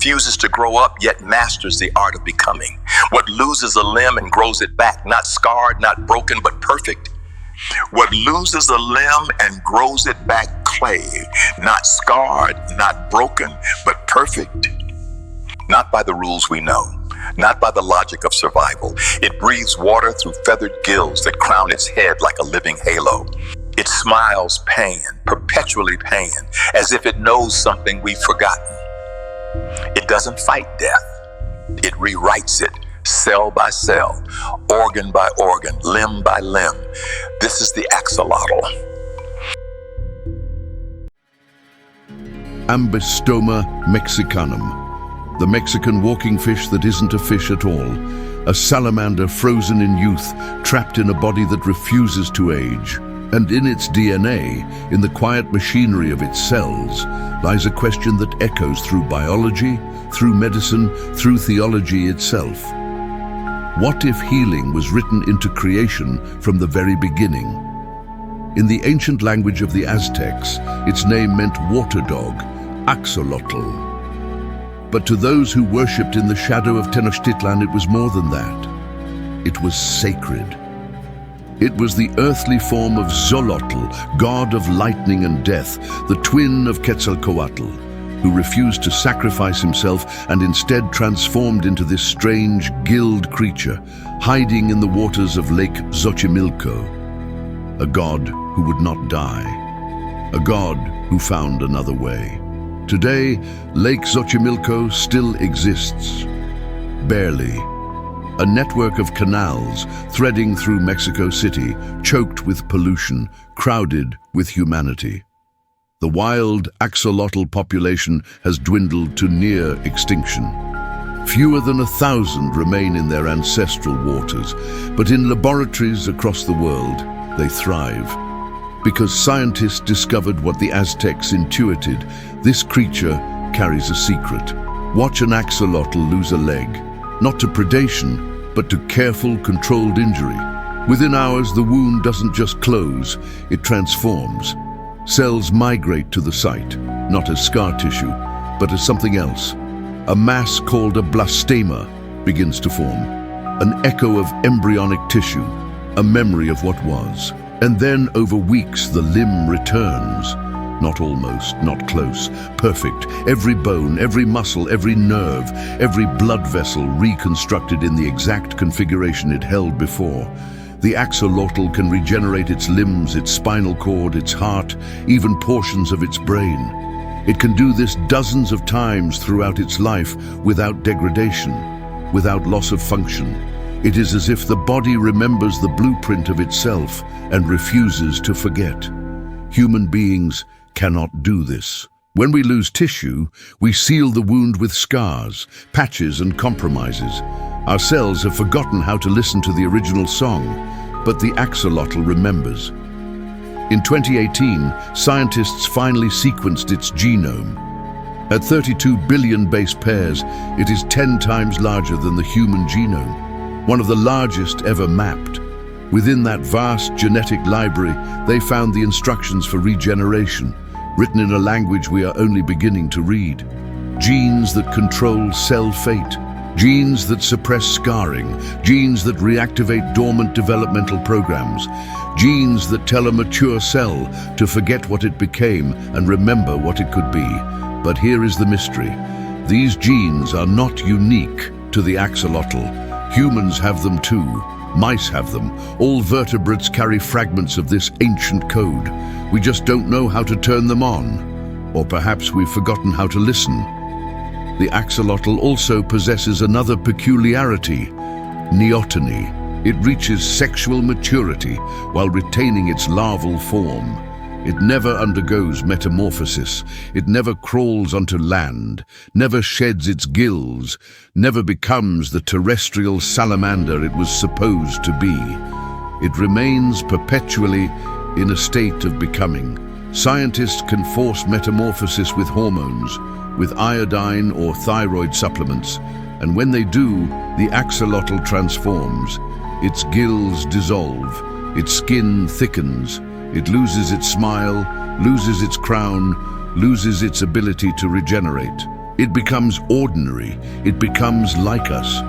refuses to grow up yet masters the art of becoming. What loses a limb and grows it back, not scarred, not broken, but perfect. What loses a limb and grows it back clay, not scarred, not broken, but perfect. Not by the rules we know, not by the logic of survival. It breathes water through feathered gills that crown its head like a living halo. It smiles pain, perpetually pain, as if it knows something we've forgotten. It doesn't fight death. It rewrites it, cell by cell, organ by organ, limb by limb. This is the axolotl. Ambystoma mexicanum, the Mexican walking fish that isn't a fish at all, a salamander frozen in youth, trapped in a body that refuses to age. And in its DNA, in the quiet machinery of its cells, lies a question that echoes through biology, through medicine, through theology itself. What if healing was written into creation from the very beginning? In the ancient language of the Aztecs, its name meant water dog, axolotl. But to those who worshipped in the shadow of Tenochtitlan, it was more than that. It was sacred. It was the earthly form of Xolotl, god of lightning and death, the twin of Quetzalcoatl, who refused to sacrifice himself and instead transformed into this strange, gilled creature, hiding in the waters of Lake Xochimilco. A god who would not die. A god who found another way. Today, Lake Xochimilco still exists. Barely. A network of canals threading through Mexico City, choked with pollution, crowded with humanity. The wild axolotl population has dwindled to near extinction. Fewer than 1,000 remain in their ancestral waters, but in laboratories across the world, they thrive. Because scientists discovered what the Aztecs intuited, this creature carries a secret. Watch an axolotl lose a leg, not to predation, but to careful, controlled injury. Within hours, the wound doesn't just close, it transforms. Cells migrate to the site, not as scar tissue, but as something else. A mass called a blastema begins to form, an echo of embryonic tissue, a memory of what was. And then, over weeks, the limb returns. Not almost, not close, perfect. Every bone, every muscle, every nerve, every blood vessel reconstructed in the exact configuration it held before. The axolotl can regenerate its limbs, its spinal cord, its heart, even portions of its brain. It can do this dozens of times throughout its life without degradation, without loss of function. It is as if the body remembers the blueprint of itself and refuses to forget. Human beings cannot do this. When we lose tissue, we seal the wound with scars, patches, and compromises. Our cells have forgotten how to listen to the original song, but the axolotl remembers. In 2018, scientists finally sequenced its genome. At 32 billion base pairs, it is 10 times larger than the human genome, one of the largest ever mapped. Within that vast genetic library, they found the instructions for regeneration, written in a language we are only beginning to read. Genes that control cell fate, genes that suppress scarring, genes that reactivate dormant developmental programs, genes that tell a mature cell to forget what it became and remember what it could be. But here is the mystery. These genes are not unique to the axolotl. Humans have them too. Mice have them. All vertebrates carry fragments of this ancient code. We just don't know how to turn them on. Or perhaps we've forgotten how to listen. The axolotl also possesses another peculiarity, neoteny. It reaches sexual maturity while retaining its larval form. It never undergoes metamorphosis. It never crawls onto land, never sheds its gills, never becomes the terrestrial salamander it was supposed to be. It remains perpetually in a state of becoming. Scientists can force metamorphosis with hormones, with iodine or thyroid supplements, and when they do, the axolotl transforms. Its gills dissolve, its skin thickens, it loses its smile, loses its crown, loses its ability to regenerate. It becomes ordinary. It becomes like us.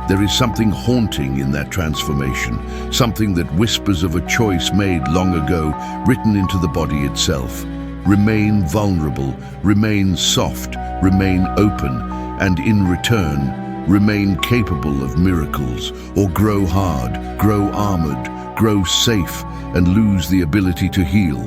There is something haunting in that transformation, something that whispers of a choice made long ago, written into the body itself. Remain vulnerable, remain soft, remain open, and in return, remain capable of miracles, or grow hard, grow armored, grow safe, and lose the ability to heal.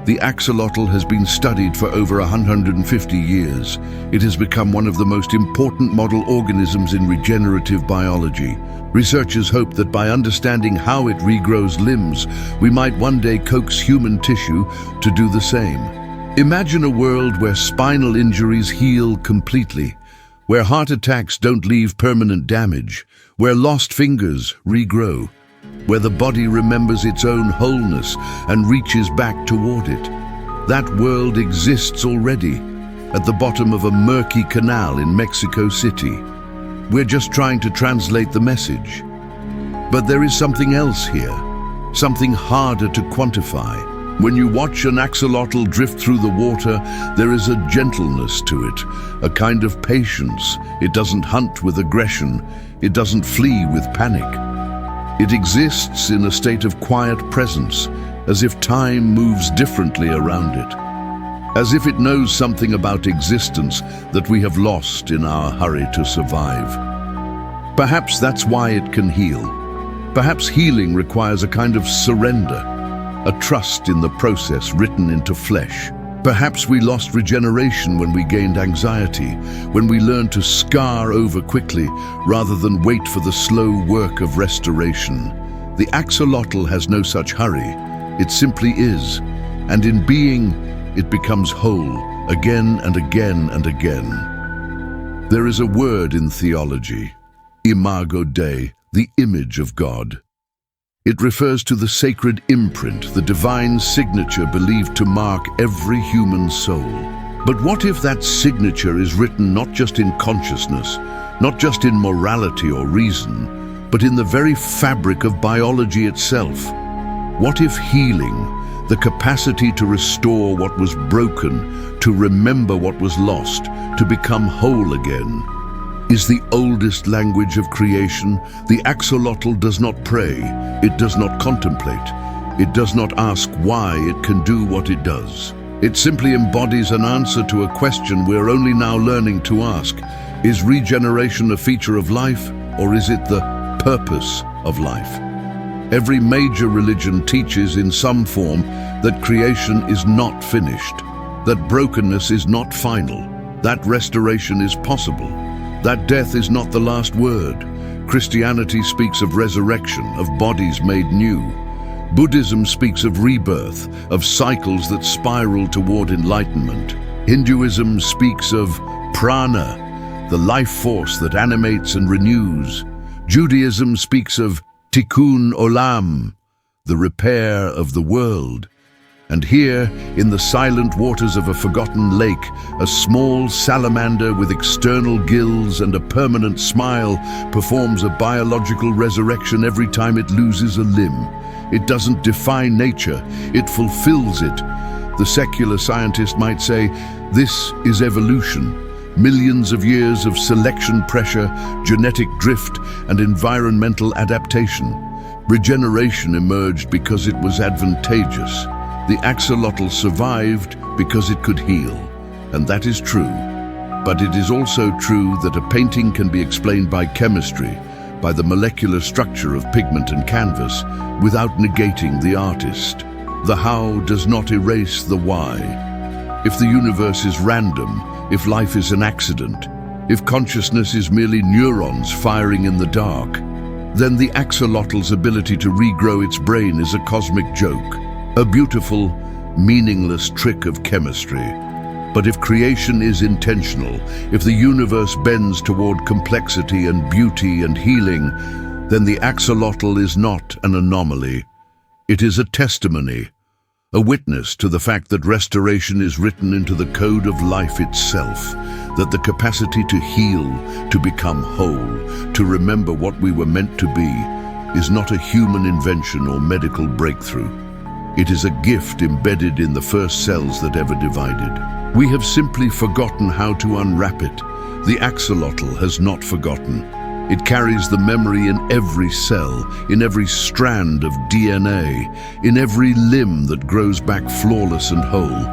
The axolotl has been studied for over 150 years. It has become one of the most important model organisms in regenerative biology. Researchers hope that by understanding how it regrows limbs, we might one day coax human tissue to do the same. Imagine a world where spinal injuries heal completely, where heart attacks don't leave permanent damage, where lost fingers regrow, where the body remembers its own wholeness and reaches back toward it. That world exists already, at the bottom of a murky canal in Mexico City. We're just trying to translate the message. But there is something else here, something harder to quantify. When you watch an axolotl drift through the water, there is a gentleness to it, a kind of patience. It doesn't hunt with aggression. It doesn't flee with panic. It exists in a state of quiet presence, as if time moves differently around it, as if it knows something about existence that we have lost in our hurry to survive. Perhaps that's why it can heal. Perhaps healing requires a kind of surrender, a trust in the process written into flesh. Perhaps we lost regeneration when we gained anxiety, when we learned to scar over quickly rather than wait for the slow work of restoration. The axolotl has no such hurry. It simply is, and in being, it becomes whole again and again and again. There is a word in theology, imago Dei, the image of God. It refers to the sacred imprint, the divine signature believed to mark every human soul. But what if that signature is written not just in consciousness, not just in morality or reason, but in the very fabric of biology itself? What if healing, the capacity to restore what was broken, to remember what was lost, to become whole again, is the oldest language of creation? The axolotl does not pray, it does not contemplate, it does not ask why it can do what it does. It simply embodies an answer to a question we're only now learning to ask. Is regeneration a feature of life, or is it the purpose of life? Every major religion teaches in some form that creation is not finished, that brokenness is not final, that restoration is possible, that death is not the last word. Christianity speaks of resurrection, of bodies made new. Buddhism speaks of rebirth, of cycles that spiral toward enlightenment. Hinduism speaks of prana, the life force that animates and renews. Judaism speaks of tikkun olam, the repair of the world. And here, in the silent waters of a forgotten lake, a small salamander with external gills and a permanent smile performs a biological resurrection every time it loses a limb. It doesn't defy nature, it fulfills it. The secular scientist might say, this is evolution. Millions of years of selection pressure, genetic drift, and environmental adaptation. Regeneration emerged because it was advantageous. The axolotl survived because it could heal, and that is true. But it is also true that a painting can be explained by chemistry, by the molecular structure of pigment and canvas, without negating the artist. The how does not erase the why. If the universe is random, if life is an accident, if consciousness is merely neurons firing in the dark, then the axolotl's ability to regrow its brain is a cosmic joke. A beautiful, meaningless trick of chemistry. But if creation is intentional, if the universe bends toward complexity and beauty and healing, then the axolotl is not an anomaly. It is a testimony, a witness to the fact that restoration is written into the code of life itself, that the capacity to heal, to become whole, to remember what we were meant to be, is not a human invention or medical breakthrough. It is a gift embedded in the first cells that ever divided. We have simply forgotten how to unwrap it. The axolotl has not forgotten. It carries the memory in every cell, in every strand of DNA, in every limb that grows back flawless and whole.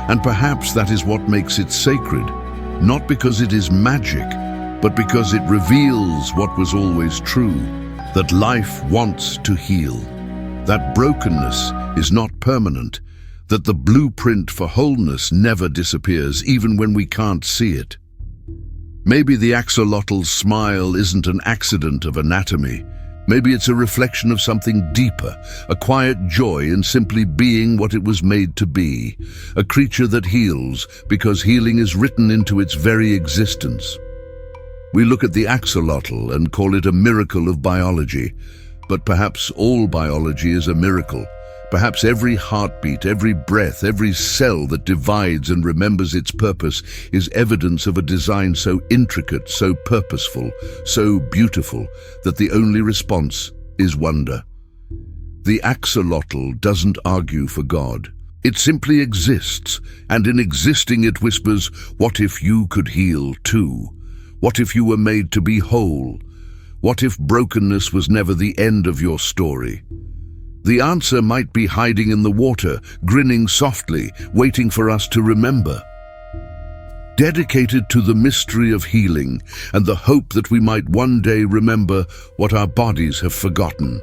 And perhaps that is what makes it sacred, not because it is magic, but because it reveals what was always true, that life wants to heal, that brokenness is not permanent, that the blueprint for wholeness never disappears, even when we can't see it. Maybe the axolotl's smile isn't an accident of anatomy. Maybe it's a reflection of something deeper, a quiet joy in simply being what it was made to be, a creature that heals because healing is written into its very existence. We look at the axolotl and call it a miracle of biology, but perhaps all biology is a miracle. Perhaps every heartbeat, every breath, every cell that divides and remembers its purpose is evidence of a design so intricate, so purposeful, so beautiful, that the only response is wonder. The axolotl doesn't argue for God. It simply exists, and in existing it whispers, "What if you could heal too? What if you were made to be whole? What if brokenness was never the end of your story?" The answer might be hiding in the water, grinning softly, waiting for us to remember. Dedicated to the mystery of healing and the hope that we might one day remember what our bodies have forgotten.